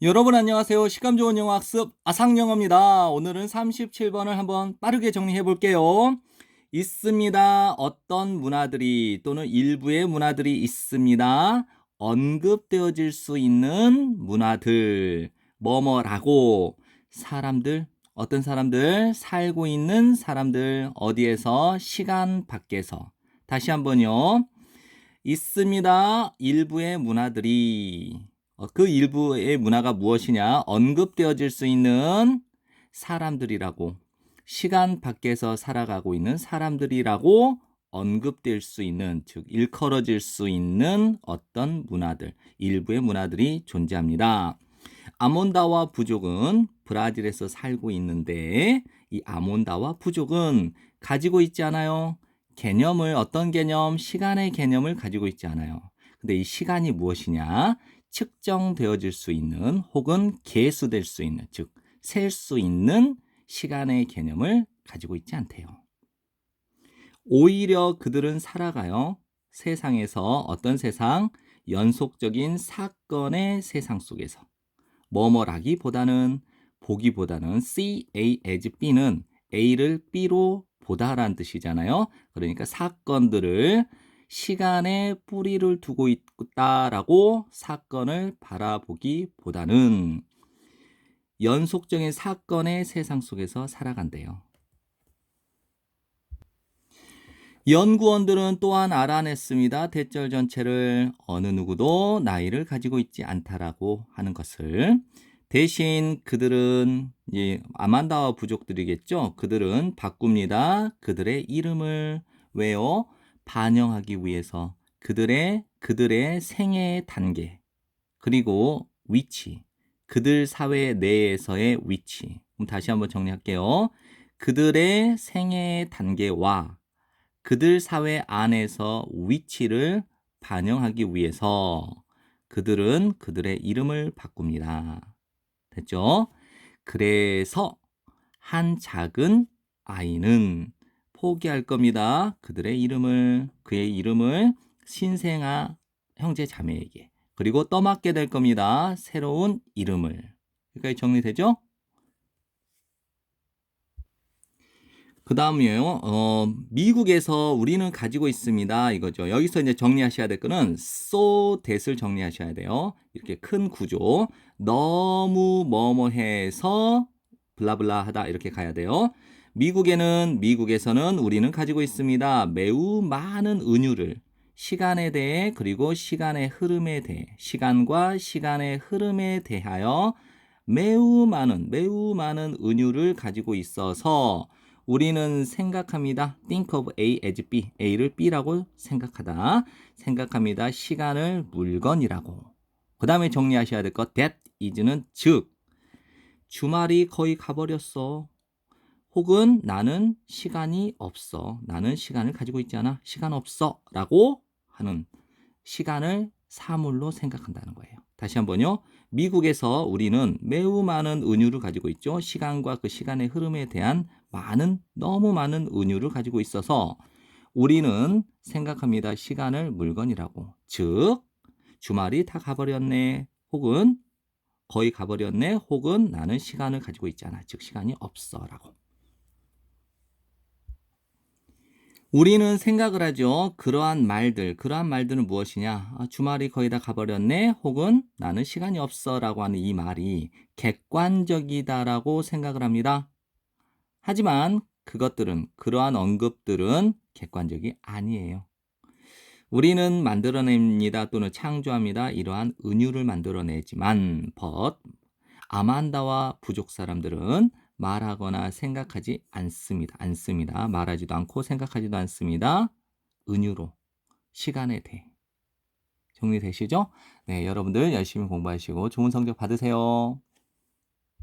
여러분 안녕하세요. 시간 좋은 영어 학습 아상영어입니다. 오늘은 37번을 한번 빠르게 정리해 볼게요. 있습니다. 어떤 문화들이 또는 일부의 문화들이 있습니다. 언급되어질 수 있는 문화들. 뭐뭐라고 사람들, 어떤 사람들, 살고 있는 사람들, 어디에서, 시간 밖에서. 다시 한번요. 있습니다. 일부의 문화들이 그 일부의 문화가 무엇이냐? 언급되어질 수 있는 사람들이라고 시간 밖에서 살아가고 있는 사람들이라고 언급될 수 있는 즉 일컬어질 수 있는 어떤 문화들 일부의 문화들이 존재합니다. 아몬다와 부족은 브라질에서 살고 있는데 이 아몬다와 부족은 가지고 있지 않아요. 개념을 어떤 개념? 시간의 개념을 가지고 있지 않아요. 근데 이 시간이 무엇이냐? 측정되어질 수 있는 혹은 계수될 수 있는 즉 셀 수 있는 시간의 개념을 가지고 있지 않대요. 오히려 그들은 살아가요. 세상에서 어떤 세상? 연속적인 사건의 세상 속에서 뭐뭐라기보다는 보기보다는 see A as B는 A를 B로 보다라는 뜻이잖아요. 그러니까 사건들을 시간에 뿌리를 두고 있다라고 사건을 바라보기보다는 연속적인 사건의 세상 속에서 살아간대요. 연구원들은 또한 알아냈습니다. 대절 전체를 어느 누구도 나이를 가지고 있지 않다라고 하는 것을. 대신 그들은 아만다와 부족들이겠죠. 그들은 바꿉니다. 그들의 이름을 왜요? 반영하기 위해서 그들의 생애의 단계 그리고 위치 그들 사회 내에서의 위치. 그럼 다시 한번 정리할게요. 그들의 생애의 단계와 그들 사회 안에서 위치를 반영하기 위해서 그들은 그들의 이름을 바꿉니다. 됐죠? 그래서 한 작은 아이는 포기할 겁니다. 그의 이름을 신생아 형제 자매에게. 그리고 떠맡게 될 겁니다. 새로운 이름을. 여기까지 정리되죠? 그 다음이에요. 미국에서 우리는 가지고 있습니다. 이거죠. 여기서 이제 정리하셔야 될 거는 so that을 정리하셔야 돼요. 이렇게 큰 구조. 너무 뭐뭐해서 블라블라 하다 이렇게 가야 돼요. 미국에서는 우리는 가지고 있습니다. 매우 많은 은유를 시간에 대해 그리고 시간의 흐름에 대해 시간과 시간의 흐름에 대하여 매우 많은 은유를 가지고 있어서 우리는 생각합니다. Think of A as B. A를 B라고 생각합니다. 시간을 물건이라고. 그 다음에 정리하셔야 될 것. That is는 즉. 주말이 거의 가버렸어. 혹은 나는 시간이 없어. 나는 시간을 가지고 있지 않아. 시간 없어. 라고 하는 시간을 사물로 생각한다는 거예요. 다시 한번요. 미국에서 우리는 매우 많은 은유를 가지고 있죠. 시간과 그 시간의 흐름에 대한 너무 많은 은유를 가지고 있어서 우리는 생각합니다. 시간을 물건이라고. 즉, 주말이 다 가버렸네. 혹은 거의 가버렸네. 혹은 나는 시간을 가지고 있잖아. 즉, 시간이 없어. 라고. 우리는 생각을 하죠. 그러한 말들은 무엇이냐? 주말이 거의 다 가버렸네. 혹은 나는 시간이 없어. 라고 하는 이 말이 객관적이다라고 생각을 합니다. 하지만 그러한 언급들은 객관적이 아니에요. 우리는 만들어냅니다 또는 창조합니다. 이러한 은유를 만들어내지만 아만다와 부족 사람들은 말하거나 생각하지 않습니다. 말하지도 않고 생각하지도 않습니다. 은유로 시간에 대해. 정리되시죠? 네, 여러분들 열심히 공부하시고 좋은 성적 받으세요.